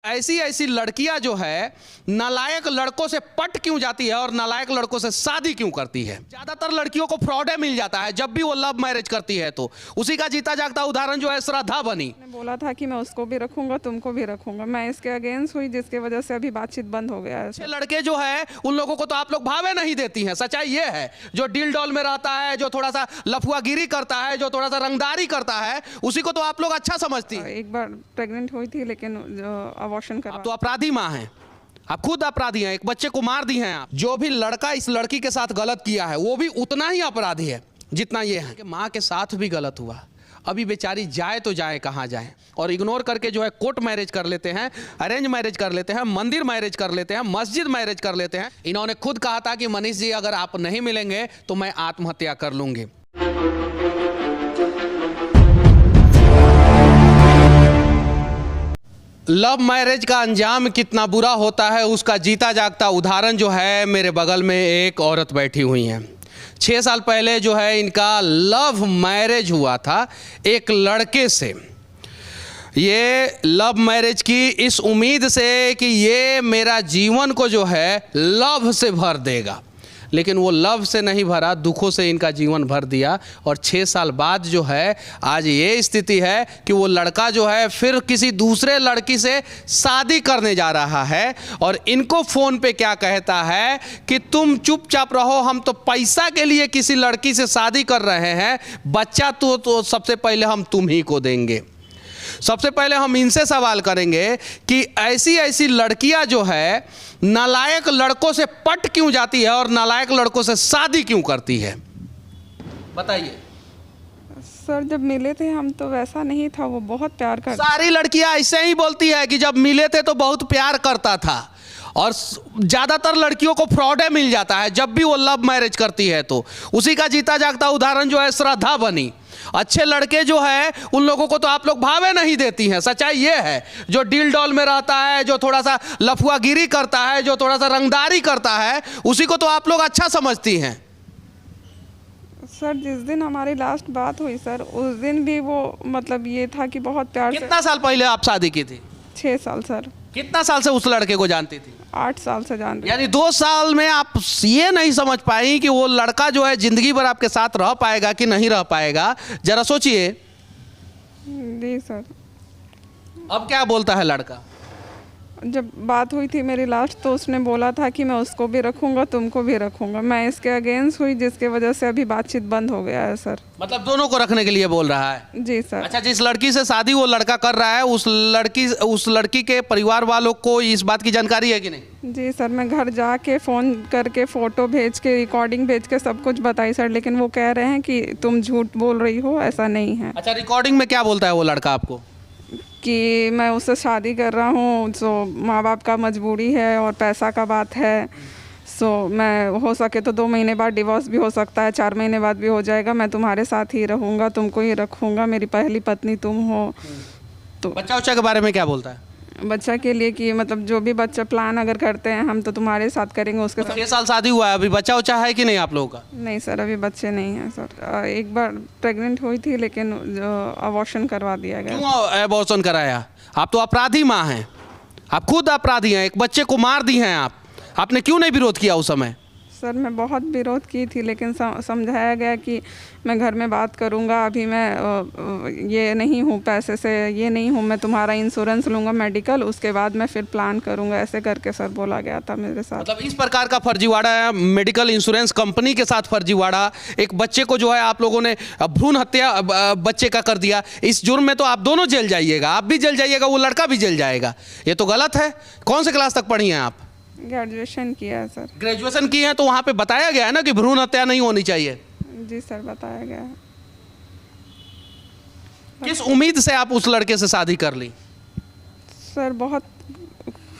ऐसी ऐसी लड़कियां जो है नालायक लड़कों से पट क्यों जाती है और नालायक लड़कों से शादी क्यों करती है। ज्यादातर लड़कियों को फ्रॉडे मिल जाता है जब भी वो लव मैरिज करती है, तो उसी का जीता जागता उदाहरण जो है श्रद्धा बनी। मैंने बोला था कि मैं उसको भी रखूंगा, तुमको भी रखूंगा। मैं इसके अगेंस्ट हुई, जिसकी वजह से अभी बातचीत बंद हो गया है। अच्छे लड़के जो है उन लोगों को तो आप लोग भावे नहीं देती हैं। सच्चाई ये है, जो डील डॉल में रहता है, जो थोड़ा सा लफुआगिरी करता है, जो थोड़ा सा रंगदारी करता है, उसी को तो आप लोग अच्छा समझती हैं। एक बार प्रेग्नेंट हुई थी, लेकिन अबॉर्शन आप तो अपराधी माँ हैं, आप खुद अपराधी हैं, एक बच्चे को मार दी हैं आप। जो भी लड़का इस लड़की के साथ गलत किया है वो भी उतना ही अपराधी है जितना ये है कि माँ के साथ भी गलत हुआ। अभी बेचारी जाए तो जाए कहाँ जाए, और इग्नोर करके जो है कोर्ट मैरिज कर लेते हैं, अरेंज मैरिज कर लेते हैं, मंदिर मैरिज कर लेते हैं, मस्जिद मैरिज कर लेते हैं। इन्होंने खुद कहा था कि मनीष जी अगर आप नहीं मिलेंगे तो मैं आत्महत्या कर लूंगी। लव मैरिज का अंजाम कितना बुरा होता है उसका जीता जागता उदाहरण जो है मेरे बगल में एक औरत बैठी हुई हैं। 6 साल पहले जो है इनका लव मैरिज हुआ था एक लड़के से। ये लव मैरिज की इस उम्मीद से कि ये मेरा जीवन को जो है लव से भर देगा, लेकिन वो लव से नहीं भरा, दुखों से इनका जीवन भर दिया। और 6 साल बाद जो है आज ये स्थिति है कि वो लड़का जो है फिर किसी दूसरे लड़की से शादी करने जा रहा है, और इनको फ़ोन पे क्या कहता है कि तुम चुपचाप रहो, हम तो पैसा के लिए किसी लड़की से शादी कर रहे हैं, बच्चा तो सबसे पहले हम तुम ही को देंगे। सबसे पहले हम इनसे सवाल करेंगे कि ऐसी ऐसी लड़कियां जो है नालायक लड़कों से पट क्यों जाती है और नालायक लड़कों से शादी क्यों करती है, बताइए। सर जब मिले थे हम तो वैसा नहीं था, वो बहुत प्यार करता। सारी लड़कियां ऐसे ही बोलती है कि जब मिले थे तो बहुत प्यार करता था, और ज्यादातर लड़कियों को फ्रॉडे मिल जाता है जब भी वो लव मैरिज करती है, तो उसी का जीता जागता उदाहरण जो है श्रद्धा बनी। अच्छे लड़के जो है उन लोगों को तो आप लोग भावे नहीं देती हैं। सच्चाई ये है, जो डील डॉल में रहता है, जो थोड़ा सा लफुआगिरी करता है, जो थोड़ा सा रंगदारी करता है, उसी को तो आप लोग अच्छा समझती हैं। सर जिस दिन हमारी लास्ट बात हुई सर, उस दिन भी वो मतलब ये था कि बहुत प्यार से। कितना साल पहले आप शादी की थी? 6 साल सर। कितना साल से उस लड़के को जानती थी? 8 साल से जान रही। यानी 2 साल में आप ये नहीं समझ पाई कि वो लड़का जो है जिंदगी भर आपके साथ रह पाएगा कि नहीं रह पाएगा। जरा सोचिए। जी सर। अब क्या बोलता है लड़का? जब बात हुई थी मेरी लास्ट, तो उसने बोला था कि मैं उसको भी रखूंगा, तुमको भी रखूंगा। मैं इसके अगेंस्ट हुई, जिसकी वजह से अभी बातचीत बंद हो गया है सर। मतलब दोनों को रखने के लिए बोल रहा है? जी सर। अच्छा, जिस लड़की से शादी वो लड़का कर रहा है उस लड़की के परिवार वालों को इस बात की जानकारी है कि नहीं? जी सर, मैं घर जाके फ़ोन करके फ़ोटो भेज के, रिकॉर्डिंग भेज के सब कुछ बताई सर, लेकिन वो कह रहे हैं कि तुम झूठ बोल रही हो, ऐसा नहीं है। अच्छा, रिकॉर्डिंग में क्या बोलता है वो लड़का आपको? कि मैं उससे शादी कर रहा हूँ, सो माँ बाप का मजबूरी है और पैसा का बात है, सो मैं हो सके तो 2 महीने बाद डिवोर्स भी हो सकता है, 4 महीने बाद भी हो जाएगा, मैं तुम्हारे साथ ही रहूँगा, तुमको ही रखूँगा, मेरी पहली पत्नी तुम हो। तो बच्चा उच्चा के बारे में क्या बोलता है? बच्चा के लिए कि मतलब जो भी बच्चा प्लान अगर करते हैं हम तो तुम्हारे साथ करेंगे, उसके साथ। 6 साल शादी हुआ है, अभी बच्चा उच्चा है कि नहीं आप लोगों का? नहीं सर, अभी बच्चे नहीं हैं सर। एक बार प्रेग्नेंट हुई थी, लेकिन अबॉर्शन करवा दिया गया। क्यों अबॉर्शन कराया? आप तो अपराधी माँ हैं, आप खुद अपराधी हैं, एक बच्चे को मार दी हैं आप। आपने क्यों नहीं विरोध किया उस समय? सर मैं बहुत विरोध की थी, लेकिन समझाया गया कि मैं घर में बात करूंगा, अभी मैं ये नहीं हूँ, पैसे से ये नहीं हूँ, मैं तुम्हारा इंश्योरेंस लूँगा मेडिकल, उसके बाद मैं फिर प्लान करूँगा, ऐसे करके सर बोला गया था मेरे साथ। मतलब इस प्रकार का फर्जीवाड़ा है, मेडिकल इंश्योरेंस कंपनी के साथ फर्जीवाड़ा, एक बच्चे को जो है आप लोगों ने भ्रूण हत्या बच्चे का कर दिया। इस जुर्म में तो आप दोनों जेल जाइएगा, आप भी जेल जाइएगा, वो लड़का भी जेल जाएगा। ये तो गलत है। कौन से क्लास तक पढ़ी हैं आप? ग्रेजुएशन किया है सर। ग्रेजुएशन की है तो वहाँ पे बताया गया है ना कि भ्रूण हत्या नहीं होनी चाहिए। जी सर, बताया गया है। किस उम्मीद से आप उस लड़के से शादी कर ली? सर बहुत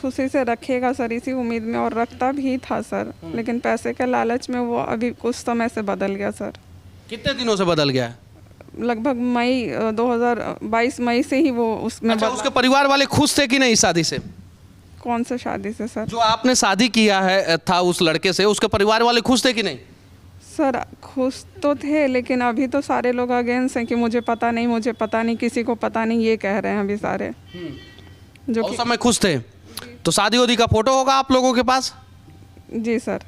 खुशी से रखेगा सर, इसी उम्मीद में, और रखता भी था सर, लेकिन पैसे के लालच में वो अभी कुछ समय से बदल गया सर। कितने दिनों से बदल गया? लगभग मई 2022 मई से ही वो उसमें। अच्छा, उसके परिवार वाले खुश थे कि नहीं शादी से? कौन से शादी से सर? जो आपने शादी किया है था उस लड़के से, उसके परिवार वाले खुश थे कि नहीं? सर खुश तो थे, लेकिन अभी तो सारे लोग अगेंस्ट हैं कि मुझे पता नहीं, मुझे पता नहीं, किसी को पता नहीं, ये कह रहे हैं अभी सारे। जो उस कि समय खुश थे? तो शादी वादी का फोटो होगा आप लोगों के पास? जी सर,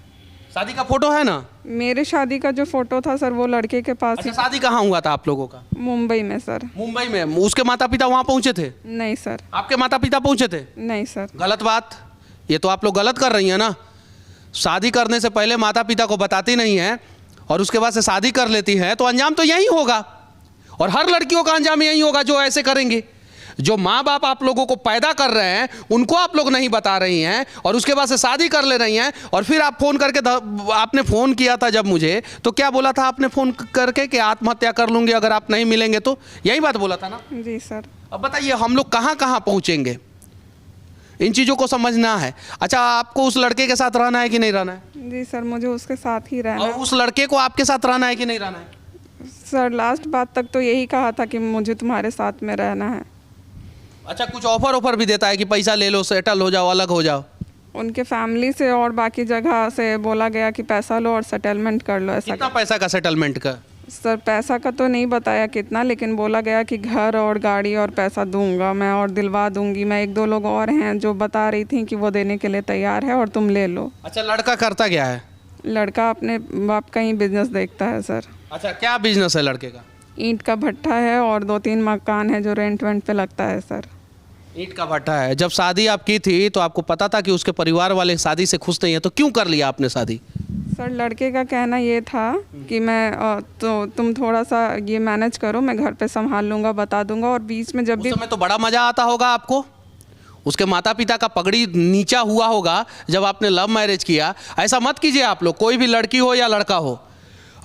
शादी का फोटो है ना? मेरे शादी का जो फोटो था सर वो लड़के के पास अच्छा, ही, शादी कहाँ हुआ था आप लोगों का? मुंबई में सर। मुंबई में? उसके माता पिता वहाँ पहुँचे थे? नहीं सर, आपके माता पिता पहुँचे थे? नहीं सर। गलत बात, ये तो आप लोग गलत कर रही हैं ना। शादी करने से पहले माता पिता को बताती नहीं है और उसके बाद से शादी कर लेती हैं, तो अंजाम तो यही होगा। और हर लड़कियों का अंजाम यही होगा जो ऐसे करेंगे। जो माँ बाप आप लोगों को पैदा कर रहे हैं उनको आप लोग नहीं बता रही हैं और उसके बाद से शादी कर ले रही हैं। और फिर आप फ़ोन करके, आपने फ़ोन किया था जब मुझे, तो क्या बोला था आपने फ़ोन करके कि आत्महत्या कर लूँगी अगर आप नहीं मिलेंगे तो? यही बात बोला था ना? जी सर। अब बताइए हम लोग कहाँ कहाँ पहुँचेंगे? इन चीज़ों को समझना है। अच्छा, आपको उस लड़के के साथ रहना है कि नहीं रहना है? जी सर, मुझे उसके साथ ही रहना और है। उस लड़के को आपके साथ रहना है कि नहीं रहना है? सर लास्ट बात तक तो यही कहा था कि मुझे तुम्हारे साथ में रहना है। अच्छा, कुछ ऑफर भी देता है कि पैसा ले लो, सेटल हो जाओ, अलग हो जाओ? उनके फैमिली से और बाकी जगह से बोला गया कि पैसा लो और सेटलमेंट कर लो, ऐसा। कितना पैसा का सेटलमेंट का? सर पैसा का तो नहीं बताया कितना, लेकिन बोला गया कि घर और गाड़ी और पैसा दूंगा मैं और दिलवा दूंगी मैं। एक दो लोग और हैं जो बता रही थी कि वो देने के लिए तैयार है और तुम ले लो। अच्छा, लड़का करता क्या है? लड़का अपने बाप का ही बिजनेस देखता है सर। अच्छा, क्या बिजनेस है लड़के का? ईंट का भट्ठा है और 2-3 मकान है जो रेंट वेंट पे लगता है सर। ईंट का भट्ठा है। जब शादी आप की थी तो आपको पता था कि उसके परिवार वाले शादी से खुश नहीं है, तो क्यों कर लिया आपने शादी? सर लड़के का कहना ये था कि मैं तो तुम थोड़ा सा ये मैनेज करो, मैं घर पे संभाल लूँगा, बता दूंगा। और बीच में जब उस भी समय तो बड़ा मज़ा आता होगा आपको, उसके माता पिता का पगड़ी नीचा हुआ होगा जब आपने लव मैरिज किया। ऐसा मत कीजिए आप लोग, कोई भी लड़की हो या लड़का हो।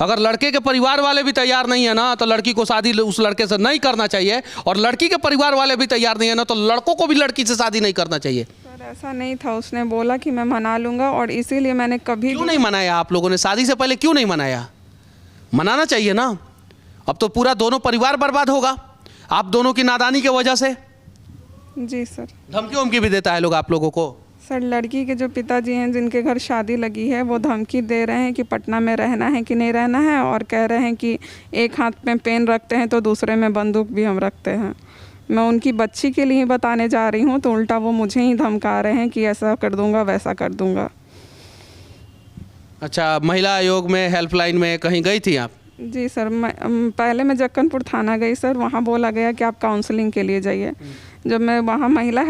अगर लड़के के परिवार वाले भी तैयार नहीं है ना तो लड़की को शादी उस लड़के से नहीं करना चाहिए, और लड़की के परिवार वाले भी तैयार नहीं है ना तो लड़कों को भी लड़की से शादी नहीं करना चाहिए। सर ऐसा नहीं था, उसने बोला कि मैं मना लूँगा और इसीलिए मैंने कभी क्यों नहीं मनाया आप लोगों ने? शादी से पहले क्यों नहीं मनाया? मनाना चाहिए ना। अब तो पूरा दोनों परिवार बर्बाद होगा आप दोनों की नादानी की वजह से। जी सर। धमकी वमकी भी देता है लोग आप लोगों को? सर लड़की के जो पिताजी हैं जिनके घर शादी लगी है वो धमकी दे रहे हैं कि पटना में रहना है कि नहीं रहना है, और कह रहे हैं कि एक हाथ में पेन रखते हैं तो दूसरे में बंदूक भी हम रखते हैं। मैं उनकी बच्ची के लिए बताने जा रही हूँ तो उल्टा वो मुझे ही धमका रहे हैं कि ऐसा कर दूंगा वैसा कर दूंगा। अच्छा, महिला आयोग में, हेल्पलाइन में कहीं गई थी आप? जी सर, पहले मैं जक्कनपुर थाना गई सर, वहाँ बोला गया कि आप काउंसलिंग के लिए जाइए। जब मैं वहाँ महिला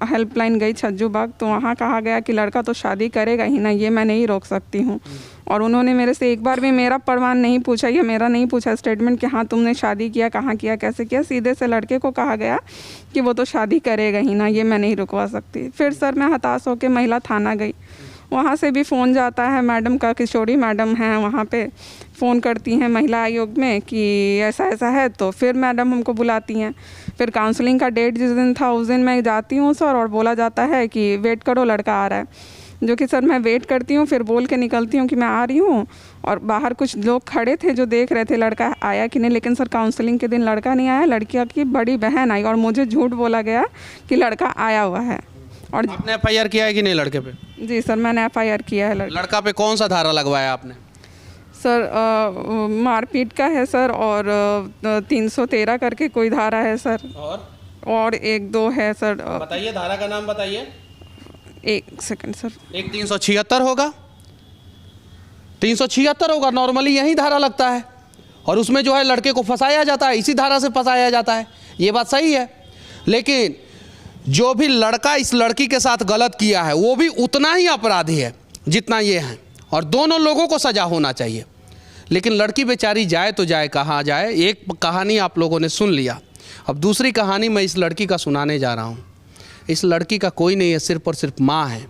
हेल्पलाइन गई छज्जू बाग तो वहाँ कहा गया कि लड़का तो शादी करेगा ही ना, ये मैं नहीं रोक सकती हूँ। और उन्होंने मेरे से एक बार भी मेरा प्रमाण नहीं पूछा, ये मेरा नहीं पूछा स्टेटमेंट कि हाँ तुमने शादी किया, कहाँ किया, कैसे किया। सीधे से लड़के को कहा गया कि वो तो शादी करेगा ही ना, ये मैं नहीं रुकवा सकती। फिर सर मैं हताश होकर महिला थाना गई, वहाँ से भी फ़ोन जाता है मैडम का, किशोरी मैडम हैं वहाँ पे, फ़ोन करती हैं महिला आयोग में कि ऐसा ऐसा है, तो फिर मैडम हमको बुलाती हैं। फिर काउंसलिंग का डेट जिस दिन था उस दिन मैं जाती हूँ सर, और बोला जाता है कि वेट करो लड़का आ रहा है, जो कि सर मैं वेट करती हूँ, फिर बोल के निकलती हूँ कि मैं आ रही हूँ। और बाहर कुछ लोग खड़े थे जो देख रहे थे लड़का आया कि नहीं, लेकिन सर काउंसलिंग के दिन लड़का नहीं आया, लड़की की बड़ी बहन आई और मुझे झूठ बोला गया कि लड़का आया हुआ है। और आपने FIR किया है कि नहीं लड़के पे? जी सर, मैंने FIR किया है। लड़का पे कौन सा धारा लगवाया आपने? सर मारपीट का है सर, और 313 करके कोई धारा है सर, और 1-2 है सर। बताइए धारा का नाम बताइए। 1 सेकंड सर। एक 376 होगा, 376 होगा, नॉर्मली यही धारा लगता है, और उसमें जो है लड़के को फंसाया जाता है, इसी धारा से फंसाया जाता है। ये बात सही है, लेकिन जो भी लड़का इस लड़की के साथ गलत किया है वो भी उतना ही अपराधी है जितना ये है, और दोनों लोगों को सजा होना चाहिए। लेकिन लड़की बेचारी जाए तो जाए कहाँ जाए। एक कहानी आप लोगों ने सुन लिया, अब दूसरी कहानी मैं इस लड़की का सुनाने जा रहा हूँ। इस लड़की का कोई नहीं है, सिर्फ और सिर्फ माँ है।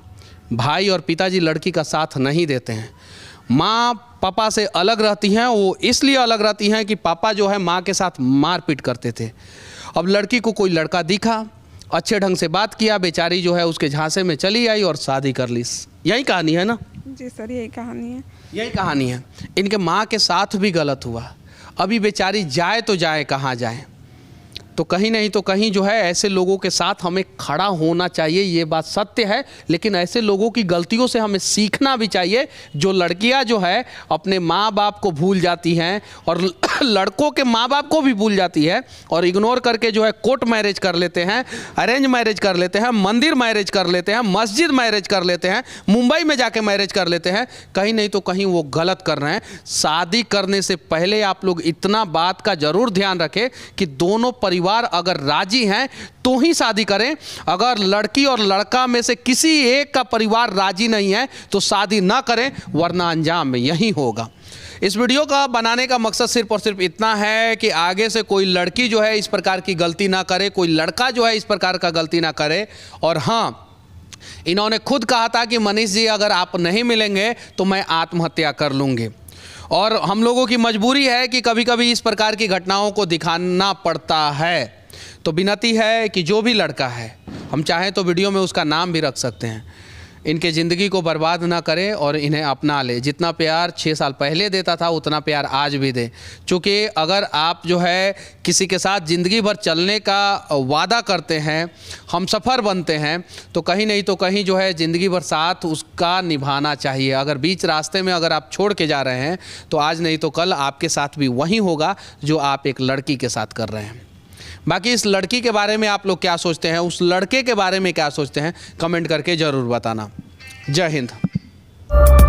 भाई और पिताजी लड़की का साथ नहीं देते हैं। माँ पापा से अलग रहती हैं, वो इसलिए अलग रहती हैं कि पापा जो है माँ के साथ मारपीट करते थे। अब लड़की को कोई लड़का दिखा, अच्छे ढंग से बात किया, बेचारी जो है उसके झांसे में चली आई और शादी कर ली। यही कहानी है ना? जी सर, यही कहानी है। यही कहानी है। इनके माँ के साथ भी गलत हुआ। अभी बेचारी जाए तो जाए कहाँ जाए। तो कहीं नहीं तो कहीं जो है ऐसे लोगों के साथ हमें खड़ा होना चाहिए, ये बात सत्य है। लेकिन ऐसे लोगों की गलतियों से हमें सीखना भी चाहिए। जो लड़कियां जो है अपने माँ बाप को भूल जाती हैं और लड़कों के माँ बाप को भी भूल जाती है और इग्नोर करके जो है कोर्ट मैरिज कर लेते हैं, अरेंज मैरिज कर लेते हैं, मंदिर मैरिज कर लेते हैं, मस्जिद मैरिज कर लेते हैं, मुंबई में जाके मैरिज कर लेते हैं, कहीं नहीं तो कहीं वो गलत कर रहे हैं। शादी करने से पहले आप लोग इतना बात का जरूर ध्यान रखें कि दोनों परिवार अगर राजी हैं तो ही शादी करें। अगर लड़की और लड़का में से किसी एक का परिवार राजी नहीं है तो शादी ना करें, वरना अंजाम यही होगा। इस वीडियो का बनाने का मकसद सिर्फ और सिर्फ इतना है कि आगे से कोई लड़की जो है इस प्रकार की गलती ना करे, कोई लड़का जो है इस प्रकार का गलती ना करे। और हाँ, इन्होंने खुद कहा था कि मनीष जी अगर आप नहीं मिलेंगे तो मैं आत्महत्या कर लूँगी। और हम लोगों की मजबूरी है कि कभी कभी इस प्रकार की घटनाओं को दिखाना पड़ता है। तो विनती है कि जो भी लड़का है, हम चाहें तो वीडियो में उसका नाम भी रख सकते हैं, इनके ज़िंदगी को बर्बाद ना करें और इन्हें अपना ले। जितना प्यार 6 साल पहले देता था उतना प्यार आज भी दे। चूँकि अगर आप जो है किसी के साथ ज़िंदगी भर चलने का वादा करते हैं, हम सफ़र बनते हैं, तो कहीं नहीं तो कहीं जो है ज़िंदगी भर साथ उसका निभाना चाहिए। अगर बीच रास्ते में अगर आप छोड़ के जा रहे हैं तो आज नहीं तो कल आपके साथ भी वही होगा जो आप एक लड़की के साथ कर रहे हैं। बाकी इस लड़की के बारे में आप लोग क्या सोचते हैं, उस लड़के के बारे में क्या सोचते हैं, कमेंट करके ज़रूर बताना। जय हिंद।